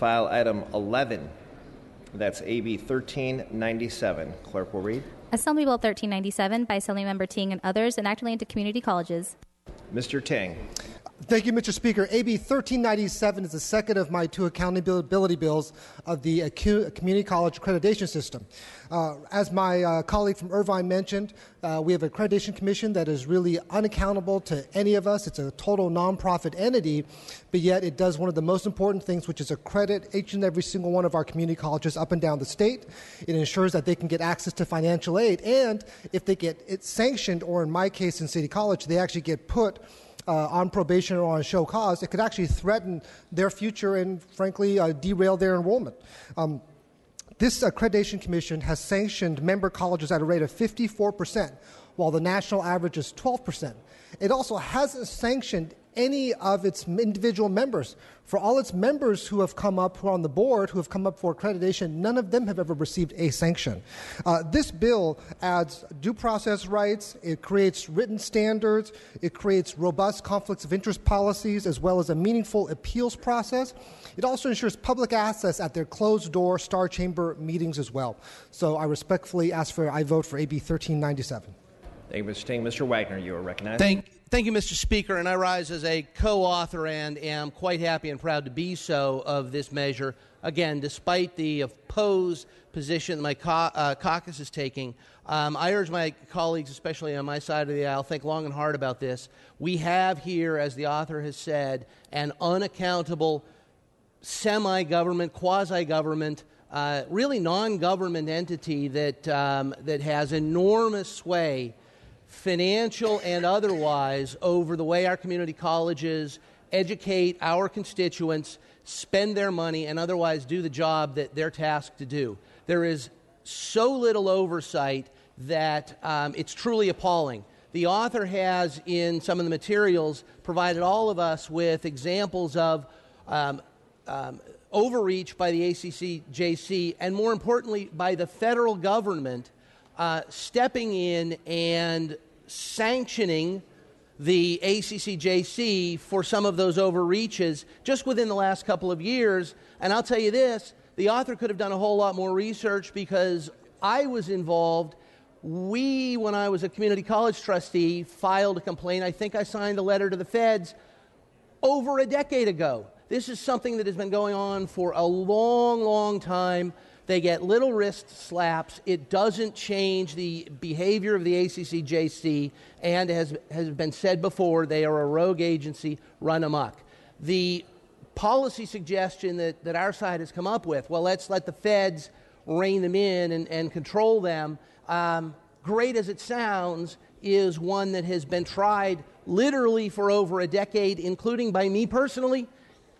File item 11. That's AB 1397. Clerk will read. Assembly Bill 1397 by Assemblymember Ting and others, enacted into community colleges. Mr. Ting. Thank you, Mr. Speaker. AB 1397 is the second of my two accountability bills of the community college accreditation system. As my colleague from Irvine mentioned, we have an accreditation commission that is really unaccountable to any of us. It's a total nonprofit entity, but yet it does one of the most important things, which is accredit each and every single one of our community colleges up and down the state. It ensures that they can get access to financial aid, and if they get it sanctioned, or in my case in City College, they actually get put on probation or on show cause, it could actually threaten their future and, frankly, derail their enrollment. This accreditation commission has sanctioned member colleges at a rate of 54%, while the national average is 12%. It also hasn't sanctioned any of its individual members. For all its members who have come up, who are on the board, who have come up for accreditation, none of them have ever received a sanction. This bill adds due process rights, it creates written standards, it creates robust conflicts of interest policies, as well as a meaningful appeals process. It also ensures public access at their closed-door Star Chamber meetings as well. So I respectfully ask for I vote for AB 1397. Thank you, Mr. Ting. Mr. Wagner, you are recognized. Thank you, Mr. Speaker, and I rise as a co-author and am quite happy and proud to be so of this measure. Again, despite the opposed position my caucus is taking, I urge my colleagues, especially on my side of the aisle, think long and hard about this. We have here, as the author has said, an unaccountable semi-government, quasi-government, really non-government entity that has enormous sway, financial and otherwise, over the way our community colleges educate our constituents, spend their money, and otherwise do the job that they're tasked to do. There is so little oversight that it's truly appalling. The author has, in some of the materials, provided all of us with examples of overreach by the ACCJC, and more importantly, by the federal government stepping in and sanctioning the ACCJC for some of those overreaches just within the last couple of years. And I'll tell you this, the author could have done a whole lot more research, because I was involved. When I was a community college trustee, filed a complaint. I think I signed a letter to the feds over a decade ago. This is something that has been going on for a long, long time. They get little wrist slaps. It doesn't change the behavior of the ACCJC, and as has been said before, they are a rogue agency run amok. The policy suggestion that our side has come up with, well, let's let the feds rein them in and control them, great as it sounds, is one that has been tried literally for over a decade, including by me personally.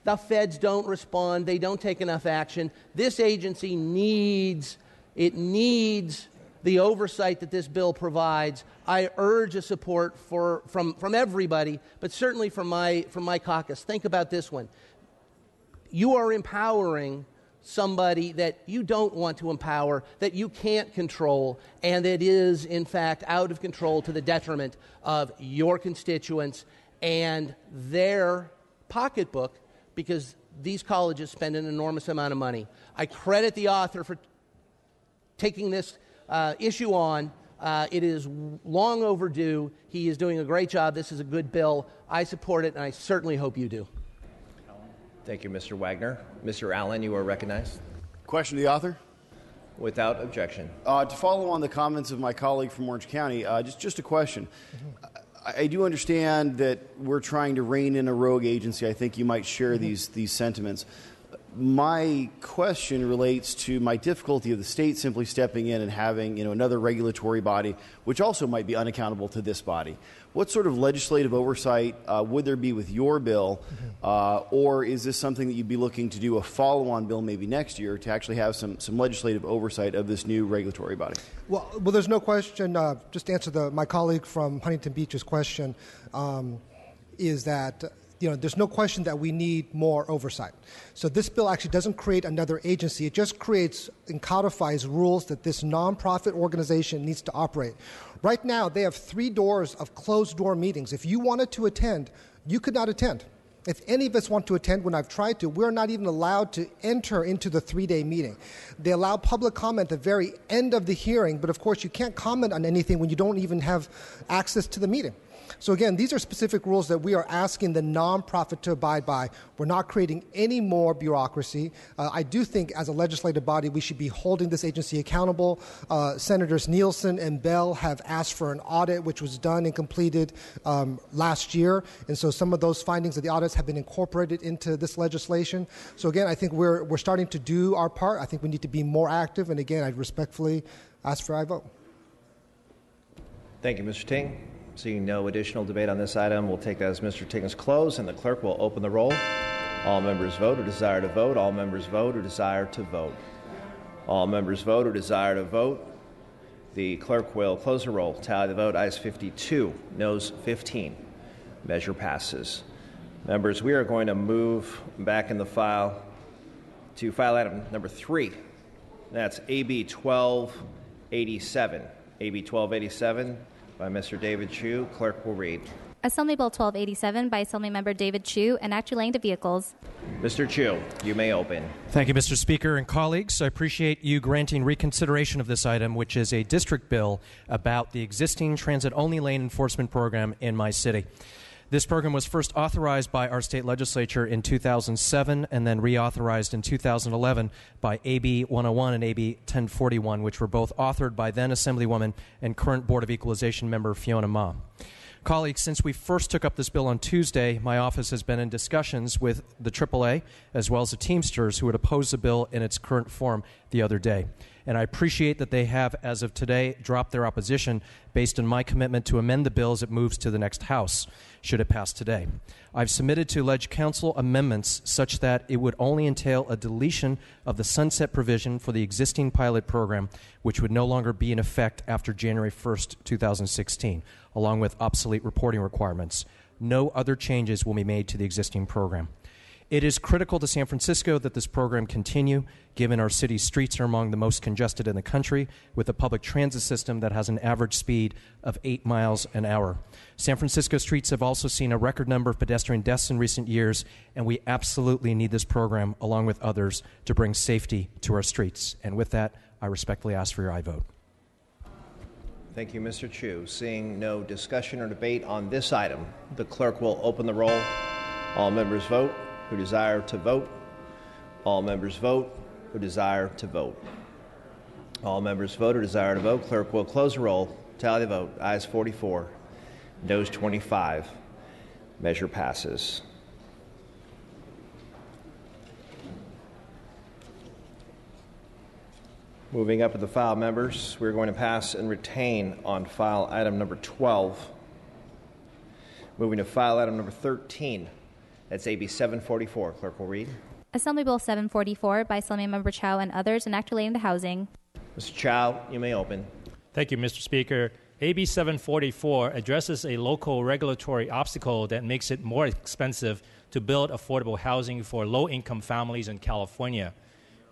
The feds don't respond. They don't take enough action. This agency needs the oversight that this bill provides. I urge a support from everybody, but certainly from my caucus. Think about this one. You are empowering somebody that you don't want to empower, that you can't control, and that is, in fact, out of control to the detriment of your constituents and their pocketbook, because these colleges spend an enormous amount of money. I credit the author for taking this issue on. It is long overdue. He is doing a great job. This is a good bill. I support it, and I certainly hope you do. Thank you, Mr. Wagner. Mr. Allen, you are recognized. Question to the author. Without objection. To follow on the comments of my colleague from Orange County, just a question. I do understand that we're trying to rein in a rogue agency. I think you might share these sentiments. My question relates to my difficulty of the state simply stepping in and having another regulatory body, which also might be unaccountable to this body. What sort of legislative oversight would there be with your bill, or is this something that you'd be looking to do a follow-on bill maybe next year to actually have some legislative oversight of this new regulatory body? Well, there's no question. Just to answer my colleague from Huntington Beach's question, is that there's no question that we need more oversight. So this bill actually doesn't create another agency. It just creates and codifies rules that this nonprofit organization needs to operate. Right now, they have 3 doors of closed-door meetings. If you wanted to attend, you could not attend. If any of us want to attend when I've tried to, we're not even allowed to enter into the 3-day meeting. They allow public comment at the very end of the hearing, but of course you can't comment on anything when you don't even have access to the meeting. So again, these are specific rules that we are asking the nonprofit to abide by. We're not creating any more bureaucracy. I do think as a legislative body, we should be holding this agency accountable. Senators Nielsen and Bell have asked for an audit, which was done and completed last year. And so some of those findings of the audits have been incorporated into this legislation. So again, I think we're starting to do our part. I think we need to be more active. And again, I respectfully ask for a vote. Thank you, Mr. Ting. Seeing no additional debate on this item, we'll take that as Mr. Ting's close, and the clerk will open the roll. All members vote who desire to vote. All members vote who desire to vote. All members vote who desire to vote. The clerk will close the roll. Tally the vote. Ayes 52, noes 15. Measure passes. Members, we are going to move back in the file to file item number 3. That's AB 1287. AB 1287. By Mr. David Chu. Clerk will read. Assembly Bill 1287 by Assemblymember David Chu, an act relating to vehicles. Mr. Chu, you may open. Thank you, Mr. Speaker and colleagues. I appreciate you granting reconsideration of this item, which is a district bill about the existing transit-only lane enforcement program in my city. This program was first authorized by our state legislature in 2007 and then reauthorized in 2011 by AB 101 and AB 1041, which were both authored by then Assemblywoman and current Board of Equalization member Fiona Ma. Colleagues, since we first took up this bill on Tuesday, my office has been in discussions with the AAA as well as the Teamsters who had opposed the bill in its current form the other day. And I appreciate that they have, as of today, dropped their opposition based on my commitment to amend the bill as it moves to the next House, should it pass today. I've submitted to Ledge Council amendments such that it would only entail a deletion of the sunset provision for the existing pilot program, which would no longer be in effect after January 1st, 2016, along with obsolete reporting requirements. No other changes will be made to the existing program. It is critical to San Francisco that this program continue, given our city's streets are among the most congested in the country, with a public transit system that has an average speed of 8 miles an hour. San Francisco streets have also seen a record number of pedestrian deaths in recent years, and we absolutely need this program, along with others, to bring safety to our streets. And with that, I respectfully ask for your aye vote. Thank you, Mr. Chu. Seeing no discussion or debate on this item, the clerk will open the roll. All members vote who desire to vote. All members vote who desire to vote. All members vote who desire to vote. Clerk will close the roll. Tally the vote. Ayes 44, noes 25. Measure passes. Moving up to the file, members, we're going to pass and retain on file item number 12. Moving to file item number 13. That's AB 744. Clerk will read. Assembly Bill 744 by Assemblymember Chow and others, an act relating to housing. Mr. Chow, you may open. Thank you, Mr. Speaker. AB 744 addresses a local regulatory obstacle that makes it more expensive to build affordable housing for low-income families in California.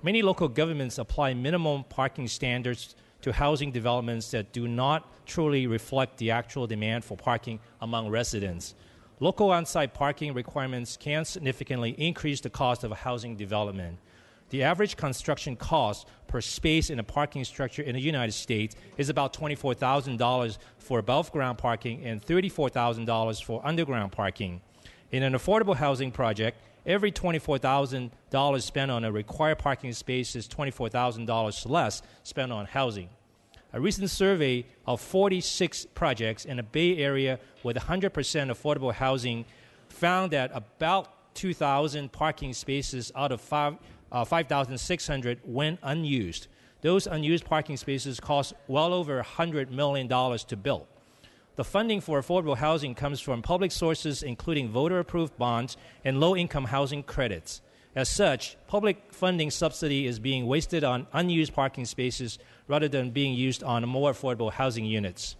Many local governments apply minimum parking standards to housing developments that do not truly reflect the actual demand for parking among residents. Local on-site parking requirements can significantly increase the cost of a housing development. The average construction cost per space in a parking structure in the United States is about $24,000 for above-ground parking and $34,000 for underground parking. In an affordable housing project, every $24,000 spent on a required parking space is $24,000 less spent on housing. A recent survey of 46 projects in the Bay Area with 100% affordable housing found that about 2,000 parking spaces out of 5,600 went unused. Those unused parking spaces cost well over $100 million to build. The funding for affordable housing comes from public sources, including voter-approved bonds and low-income housing credits. As such, public funding subsidy is being wasted on unused parking spaces rather than being used on more affordable housing units.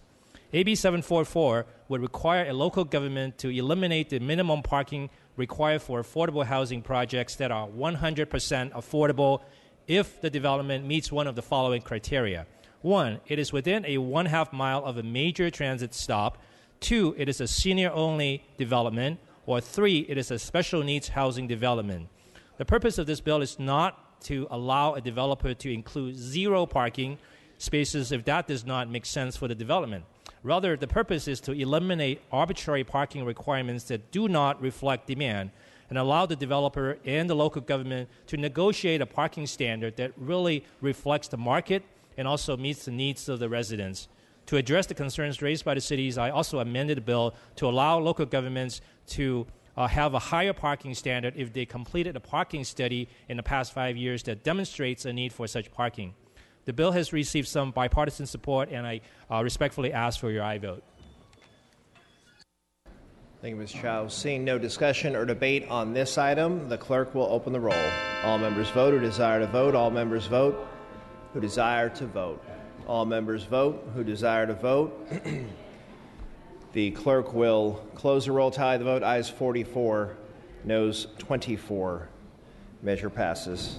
AB 744 would require a local government to eliminate the minimum parking required for affordable housing projects that are 100% affordable if the development meets one of the following criteria. 1, it is within a 1/2 mile of a major transit stop. 2, it is a senior-only development. or 3, it is a special needs housing development. The purpose of this bill is not to allow a developer to include 0 parking spaces if that does not make sense for the development. Rather, the purpose is to eliminate arbitrary parking requirements that do not reflect demand and allow the developer and the local government to negotiate a parking standard that really reflects the market and also meets the needs of the residents. To address the concerns raised by the cities, I also amended the bill to allow local governments to have a higher parking standard if they completed a parking study in the past 5 years that demonstrates a need for such parking. The bill has received some bipartisan support, and I respectfully ask for your aye vote. Thank you, Ms. Chow. Seeing no discussion or debate on this item, the clerk will open the roll. All members vote who desire to vote. All members vote who desire to vote. All members vote who desire to vote. The clerk will close the roll, tally the vote. Ayes 44, noes 24. Measure passes.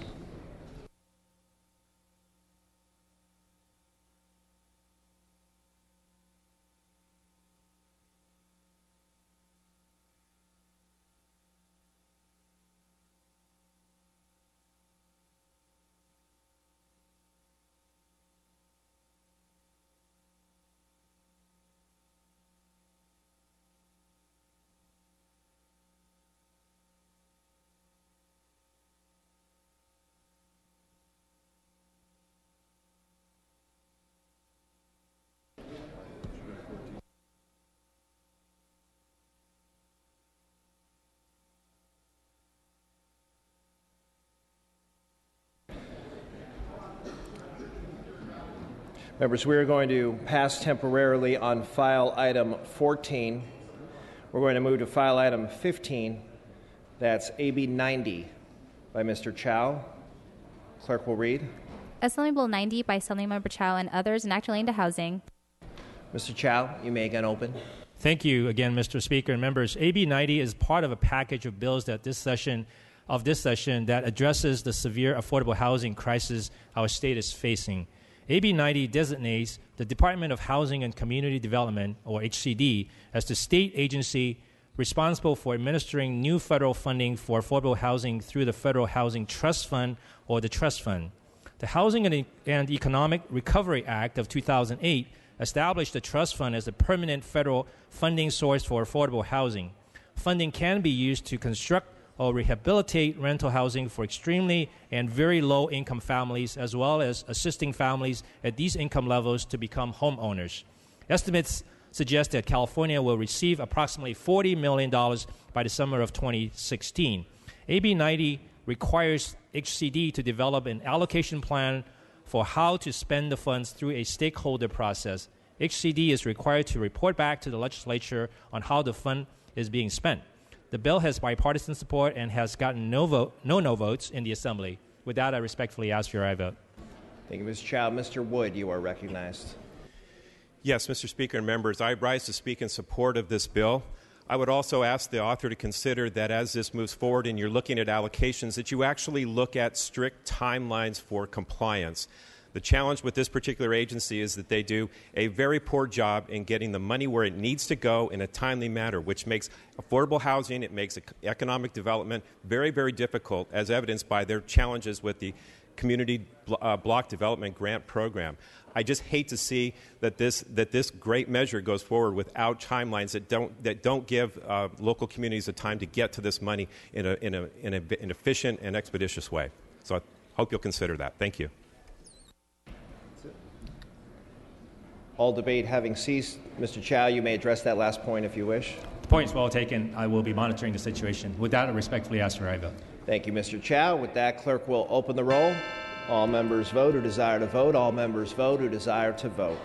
Members, we are going to pass temporarily on file item 14. We're going to move to file item 15. That's AB 90 by Mr. Chow. Clerk will read. Assembly Bill 90 by Assemblymember Chow and others enacting into housing. Mr. Chow, you may again open. Thank you again, Mr. Speaker and members. AB 90 is part of a package of bills that this session that addresses the severe affordable housing crisis our state is facing. AB 90 designates the Department of Housing and Community Development, or HCD, as the state agency responsible for administering new federal funding for affordable housing through the Federal Housing Trust Fund, or the Trust Fund. The Housing and Economic Recovery Act of 2008 established the Trust Fund as a permanent federal funding source for affordable housing. Funding can be used to construct or rehabilitate rental housing for extremely and very low-income families, as well as assisting families at these income levels to become homeowners. Estimates suggest that California will receive approximately $40 million by the summer of 2016. AB 90 requires HCD to develop an allocation plan for how to spend the funds through a stakeholder process. HCD is required to report back to the legislature on how the fund is being spent. The bill has bipartisan support and has gotten no votes in the Assembly. With that, I respectfully ask for your aye vote. Thank you, Mr. Chow. Mr. Wood, you are recognized. Yes, Mr. Speaker and members, I rise to speak in support of this bill. I would also ask the author to consider that as this moves forward and you're looking at allocations, that you actually look at strict timelines for compliance. The challenge with this particular agency is that they do a very poor job in getting the money where it needs to go in a timely manner, which makes affordable housing, it makes economic development very, very difficult, as evidenced by their challenges with the Community Block Development Grant Program. I just hate to see that this great measure goes forward without timelines that don't give local communities the time to get to this money in an efficient and expeditious way. So I hope you'll consider that. Thank you. All debate having ceased, Mr. Chow, you may address that last point if you wish. The point is well taken. I will be monitoring the situation. With that, I respectfully ask for your aye vote. Thank you, Mr. Chow. With that, clerk will open the roll. All members vote who desire to vote. All members vote who desire to vote.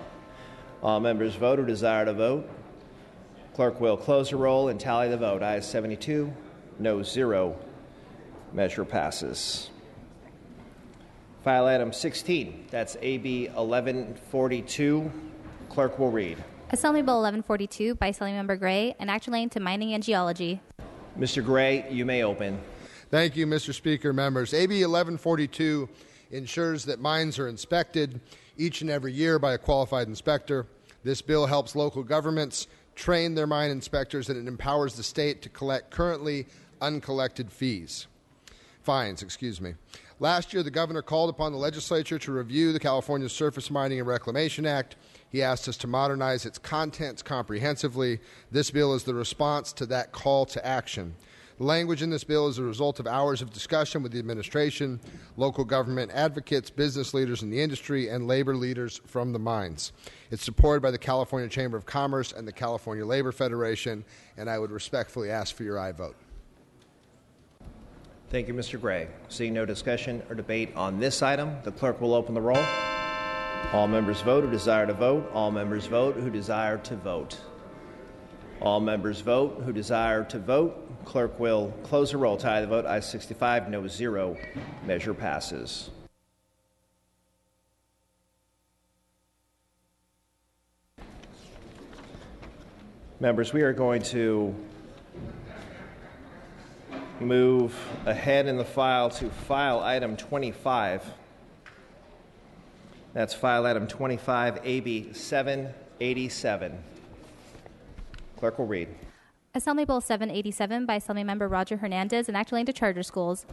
All members vote who desire to vote. Clerk will close the roll and tally the vote. Ayes 72, noes 0. Measure passes. File item 16. That's AB 1142. Clerk will read. Assembly Bill 1142 by Assemblymember Gray, enacting relating to mining and geology. Mr. Gray, you may open. Thank you, Mr. Speaker. Members, AB 1142 ensures that mines are inspected each and every year by a qualified inspector. This bill helps local governments train their mine inspectors, and it empowers the state to collect currently uncollected fines. Last year, the governor called upon the legislature to review the California Surface Mining and Reclamation Act. He asked us to modernize its contents comprehensively. This bill is the response to that call to action. The language in this bill is a result of hours of discussion with the administration, local government advocates, business leaders in the industry, and labor leaders from the mines. It's supported by the California Chamber of Commerce and the California Labor Federation, and I would respectfully ask for your aye vote. Thank you, Mr. Gray. Seeing no discussion or debate on this item, the clerk will open the roll. All members vote who desire to vote. All members vote who desire to vote. All members vote who desire to vote. Clerk will close the roll. Tie the vote. Ayes 65, no 0. Measure passes. Members, we are going to move ahead in the file to file item 25. That's file item 25, AB 787. Clerk will read. Assembly Bill 787 by Assemblymember Roger Hernandez, and actually into charter schools.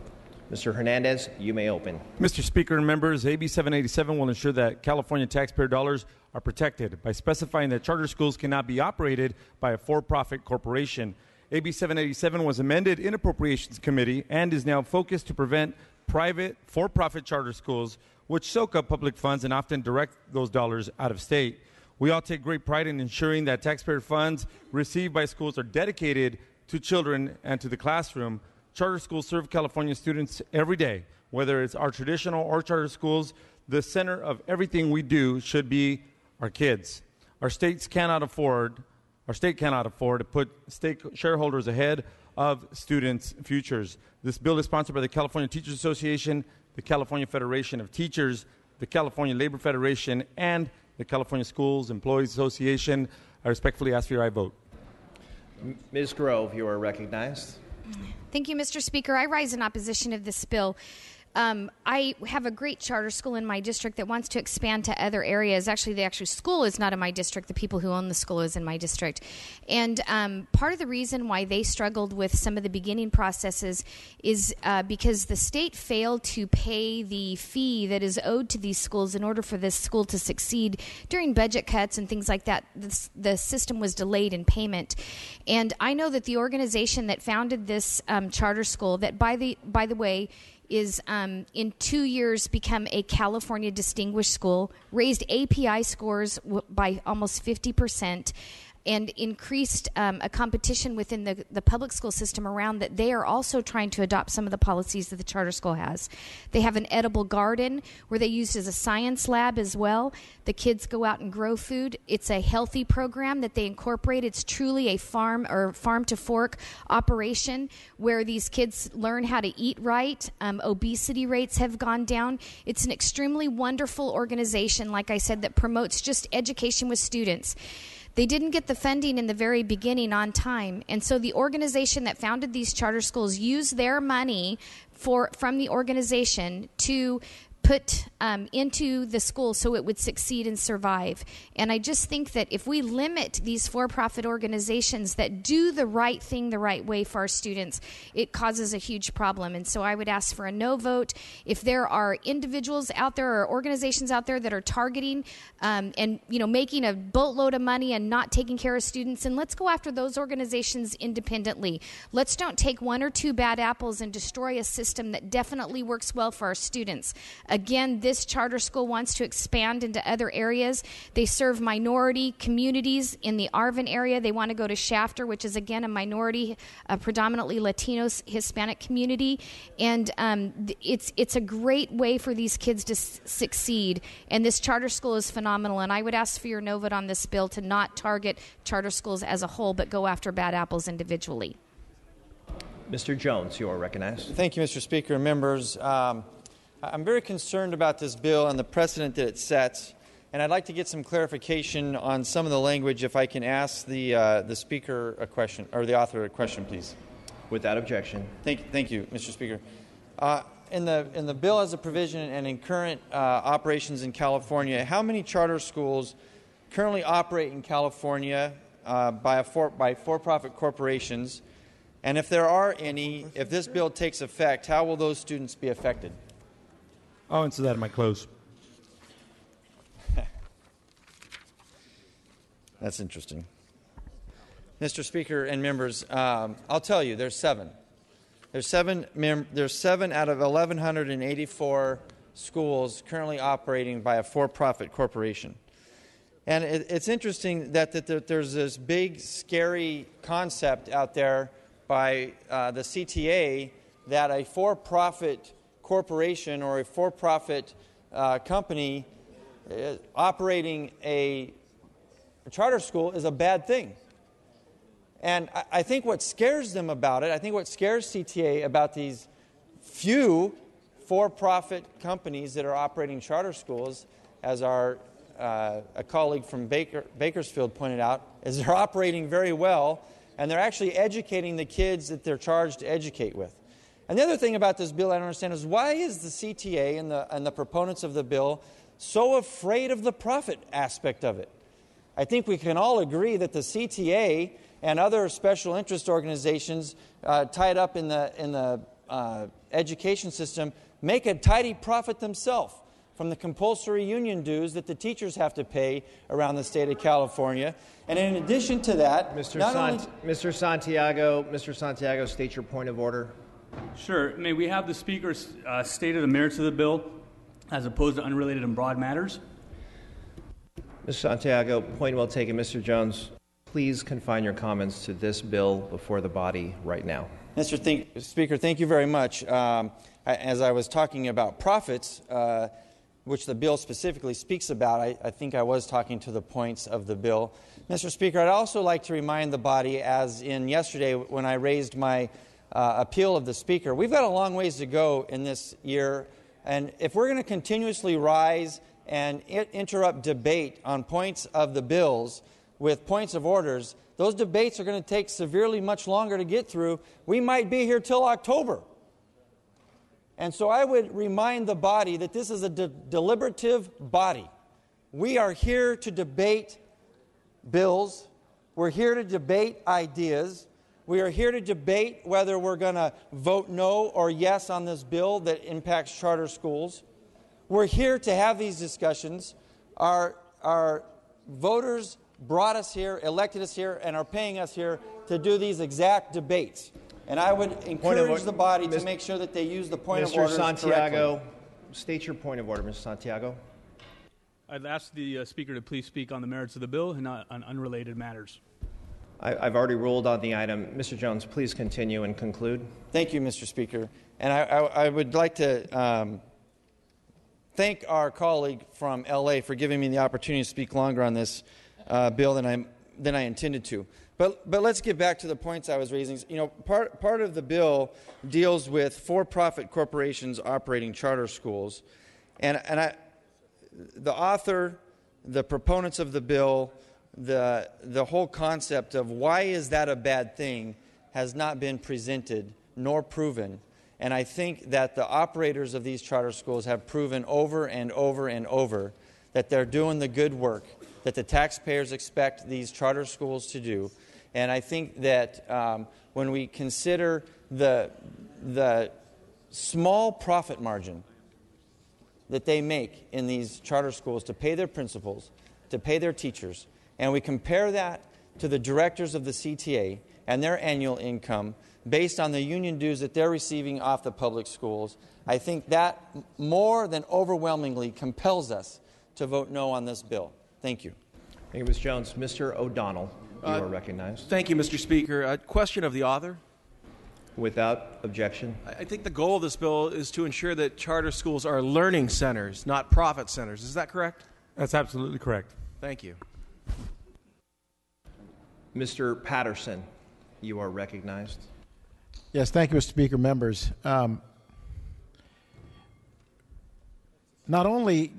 Mr. Hernandez, you may open. Mr. Speaker and members, AB 787 will ensure that California taxpayer dollars are protected by specifying that charter schools cannot be operated by a for-profit corporation. AB 787 was amended in Appropriations Committee and is now focused to prevent private, for-profit charter schools which soak up public funds and often direct those dollars out of state. We all take great pride in ensuring that taxpayer funds received by schools are dedicated to children and to the classroom. Charter schools serve California students every day, whether it's our traditional or charter schools. The center of everything we do should be our kids. Our state cannot afford to put state shareholders ahead of students' futures. This bill is sponsored by the California Teachers Association, the California Federation of Teachers, the California Labor Federation, and the California Schools Employees Association. I respectfully ask for your aye vote. Ms. Grove, you are recognized. Thank you, Mr. Speaker. I rise in opposition of this bill. I have a great charter school in my district that wants to expand to other areas. Actually, the actual school is not in my district. The people who own the school is in my district. And part of the reason why they struggled with some of the beginning processes is because the state failed to pay the fee that is owed to these schools in order for this school to succeed during budget cuts and things like that. The system was delayed in payment. And I know that the organization that founded this charter school, that by the way, is in 2 years become a California distinguished school, raised API scores by almost 50%, and increased a competition within the public school system around that. They are also trying to adopt some of the policies that the charter school has. They have an edible garden where they use as a science lab as well. The kids go out and grow food. It's a healthy program that they incorporate. It's truly a farm or farm to fork operation where these kids learn how to eat right. Obesity rates have gone down. It's an extremely wonderful organization, like I said, that promotes just education with students. They didn't get the funding in the very beginning on time, and so the organization that founded these charter schools used their money from the organization to put into the school so it would succeed and survive. And I just think that if we limit these for-profit organizations that do the right thing the right way for our students, it causes a huge problem. And so I would ask for a no vote. If there are individuals out there or organizations out there that are targeting and making a boatload of money and not taking care of students, and let's go after those organizations independently. Let's don't take one or two bad apples and destroy a system that definitely works well for our students. Again, this charter school wants to expand into other areas. They serve minority communities in the Arvin area. They want to go to Shafter, which is, again, a minority, predominantly Latino, Hispanic community. And it's a great way for these kids to succeed. And this charter school is phenomenal. And I would ask for your no vote on this bill to not target charter schools as a whole, but go after bad apples individually. Mr. Jones, you are recognized. Thank you, Mr. Speaker and members. I'm very concerned about this bill and the precedent that it sets, and I'd like to get some clarification on some of the language. If I can ask the speaker a question, or the author a question, please. Without objection. Thank you, Mr. Speaker. In the bill as a provision and in current operations in California, how many charter schools currently operate in California by for-profit corporations? And if there are any, if this bill takes effect, how will those students be affected? I'll answer that in my close. That's interesting. Mr. Speaker and members, I'll tell you, there's seven. There's seven out of 1,184 schools currently operating by a for-profit corporation. And it's interesting that there's this big, scary concept out there by the CTA that a for-profit corporation or a for-profit company operating a charter school is a bad thing. And I think what scares them about it, I think what scares CTA about these few for-profit companies that are operating charter schools, as a colleague from Bakersfield pointed out, is they're operating very well, and they're actually educating the kids that they're charged to educate with. And the other thing about this bill I don't understand is why is the CTA and the proponents of the bill so afraid of the profit aspect of it? I think we can all agree that the CTA and other special interest organizations tied up in the education system make a tidy profit themselves from the compulsory union dues that the teachers have to pay around the state of California. And in addition to that, Mr. Santiago, state your point of order. Sure. May we have the Speaker state the merits of the bill as opposed to unrelated and broad matters? Mr. Santiago, point well taken. Mr. Jones, please confine your comments to this bill before the body right now. Mr. Speaker, thank you very much. As I was talking about profits, which the bill specifically speaks about, I think I was talking to the points of the bill. Mr. Speaker, I'd also like to remind the body, as in yesterday when I raised my appeal of the Speaker, we've got a long ways to go in this year, and if we're going to continuously rise and interrupt debate on points of the bills with points of orders, those debates are going to take severely much longer to get through. We might be here till October. And so I would remind the body that this is a deliberative body. We are here to debate bills. We're here to debate ideas. We are here to debate whether we're going to vote no or yes on this bill that impacts charter schools. We're here to have these discussions. Our voters brought us here, elected us here, and are paying us here to do these exact debates. And I would encourage the body to make sure that they use the point of order correctly. Mr. Santiago, state your point of order, Mr. Santiago. I'd ask the Speaker to please speak on the merits of the bill and not on unrelated matters. I've already ruled on the item. Mr. Jones, please continue and conclude. Thank you, Mr. Speaker. And I would like to thank our colleague from L.A. for giving me the opportunity to speak longer on this bill than I intended to. But let's get back to the points I was raising. You know, part of the bill deals with for-profit corporations operating charter schools, and the author, the proponents of the bill, the whole concept of why is that a bad thing has not been presented nor proven. And I think that the operators of these charter schools have proven over and over and over that they're doing the good work that the taxpayers expect these charter schools to do. And I think that when we consider the small profit margin that they make in these charter schools to pay their principals, to pay their teachers, and we compare that to the directors of the CTA and their annual income based on the union dues that they're receiving off the public schools, I think that more than overwhelmingly compels us to vote no on this bill. Thank you. Thank you, Mr. Jones. Mr. O'Donnell, you are recognized. Thank you, Mr. Speaker. A question of the author. Without objection. I think the goal of this bill is to ensure that charter schools are learning centers, not profit centers. Is that correct? That's absolutely correct. Thank you. Mr. Patterson, you are recognized. Yes, thank you, Mr. Speaker. Members, not only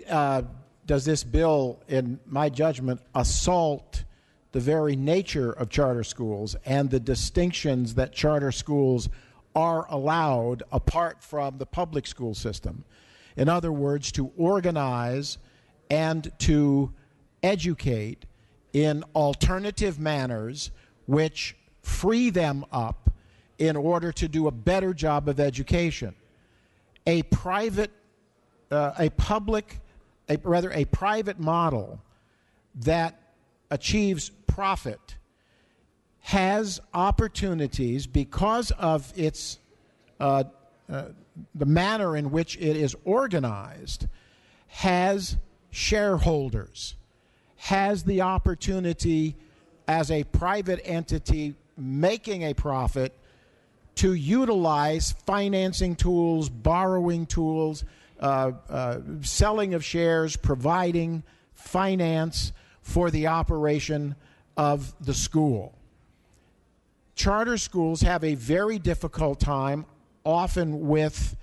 does this bill, in my judgment, assault the very nature of charter schools and the distinctions that charter schools are allowed apart from the public school system. In other words, to organize and to educate in alternative manners which free them up in order to do a better job of education. A private model that achieves profit has opportunities because of its the manner in which it is organized, has shareholders, has the opportunity as a private entity making a profit to utilize financing tools, borrowing tools, selling of shares, providing finance for the operation of the school. Charter schools have a very difficult time, often with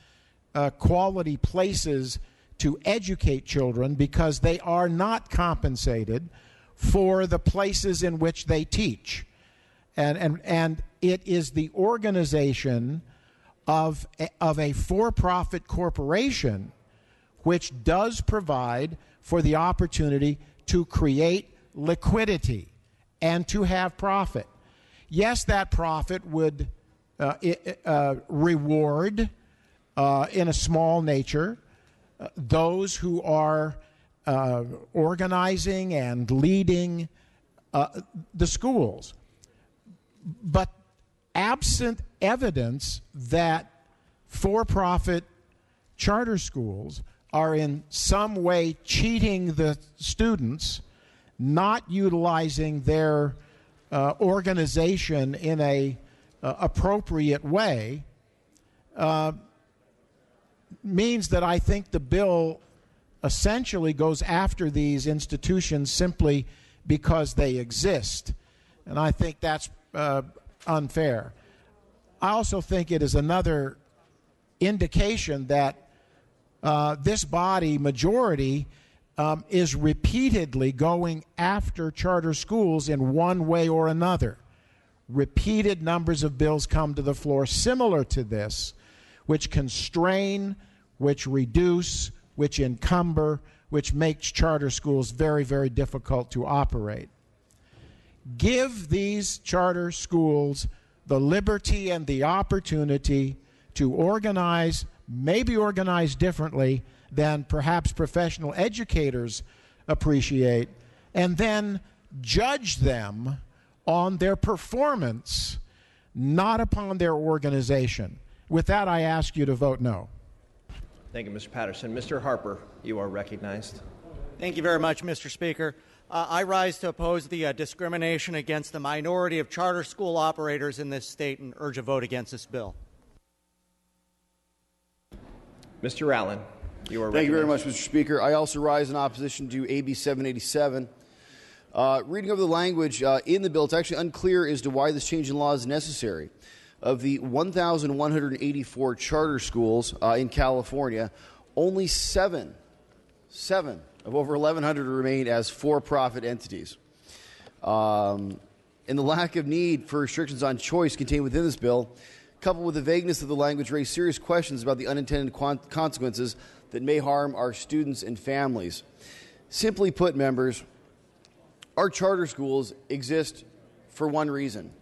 quality places to educate children, because they are not compensated for the places in which they teach. And it is the organization of a for-profit corporation which does provide for the opportunity to create liquidity and to have profit. Yes, that profit would reward in a small nature those who are organizing and leading the schools. But absent evidence that for-profit charter schools are in some way cheating the students, not utilizing their organization in a appropriate way, means that I think the bill essentially goes after these institutions simply because they exist. And I think that's unfair. I also think it is another indication that this body majority is repeatedly going after charter schools in one way or another. Repeated numbers of bills come to the floor similar to this, which constrain, which reduce, which encumber, which makes charter schools very, very difficult to operate. Give these charter schools the liberty and the opportunity to organize, maybe organize differently than perhaps professional educators appreciate, and then judge them on their performance, not upon their organization. With that, I ask you to vote no. Thank you, Mr. Patterson. Mr. Harper, you are recognized. Thank you very much, Mr. Speaker. I rise to oppose the discrimination against the minority of charter school operators in this state and urge a vote against this bill. Mr. Allen, you are recognized. Thank you very much, Mr. Speaker. I also rise in opposition to AB 787. Reading over the language in the bill, it's actually unclear as to why this change in law is necessary. Of the 1,184 charter schools in California, only seven of over 1,100 remain as for-profit entities. And the lack of need for restrictions on choice contained within this bill, coupled with the vagueness of the language, raise serious questions about the unintended consequences that may harm our students and families. Simply put, members, our charter schools exist for one reason,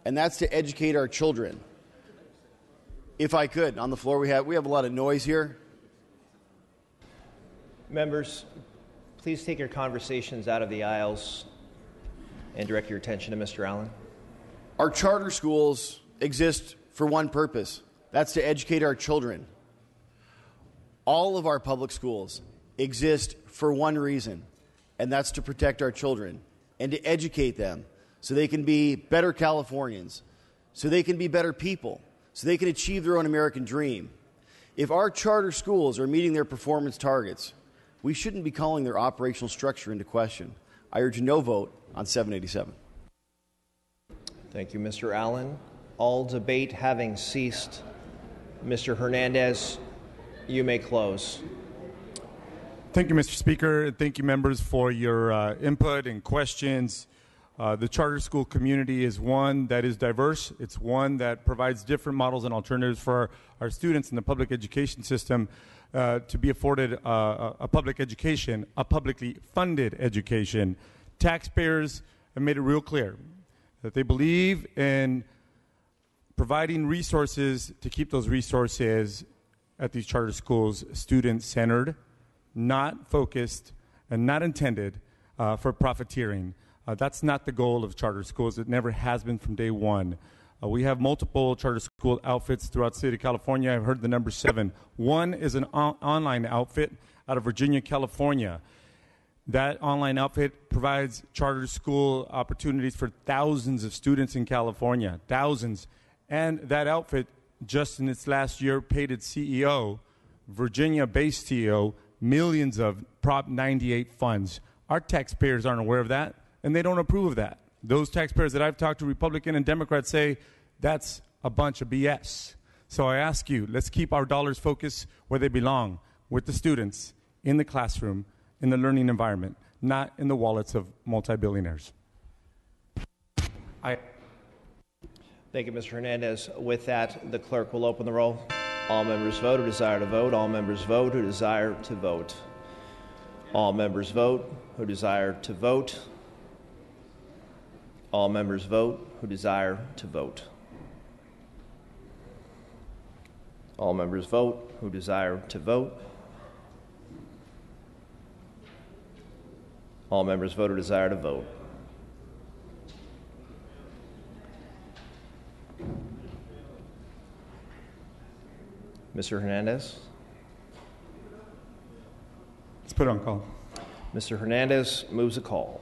and that's to educate our children. If I could, on the floor, we have a lot of noise here. Members, please take your conversations out of the aisles and direct your attention to Mr. Allen. Our charter schools exist for one purpose. That's to educate our children. All of our public schools exist for one reason, and that's to protect our children and to educate them so they can be better Californians, so they can be better people, so they can achieve their own American dream. If our charter schools are meeting their performance targets, we shouldn't be calling their operational structure into question. I urge a no vote on 787. Thank you, Mr. Allen. All debate having ceased, Mr. Hernandez, you may close. Thank you, Mr. Speaker. Thank you, members, for your input and questions. The charter school community is one that is diverse. It's one that provides different models and alternatives for our students in the public education system to be afforded a public education, a publicly funded education taxpayers have made it real clear that they believe in providing resources to keep those resources at these charter schools student-centered, not focused, and not intended for profiteering. That's not the goal of charter schools. It never has been from day one. We have multiple charter school outfits throughout the state of California. I've heard the number 7. One is an online outfit out of Virginia, California. That online outfit provides charter school opportunities for thousands of students in California, thousands. And that outfit, just in its last year, paid its CEO, Virginia-based CEO, millions of Prop 98 funds. Our taxpayers aren't aware of that, and they don't approve of that. Those taxpayers that I've talked to, Republican and Democrats, say that's a bunch of BS. So I ask you, let's keep our dollars focused where they belong, with the students, in the classroom, in the learning environment, not in the wallets of multi-billionaires. Thank you, Mr. Hernandez. With that, the clerk will open the roll. All members vote who desire to vote. All members vote who desire to vote. All members vote who desire to vote. All members vote who desire to vote. All members vote who desire to vote. All members vote who desire to vote. Mr. Hernandez? Let's put it on call. Mr. Hernandez moves a call.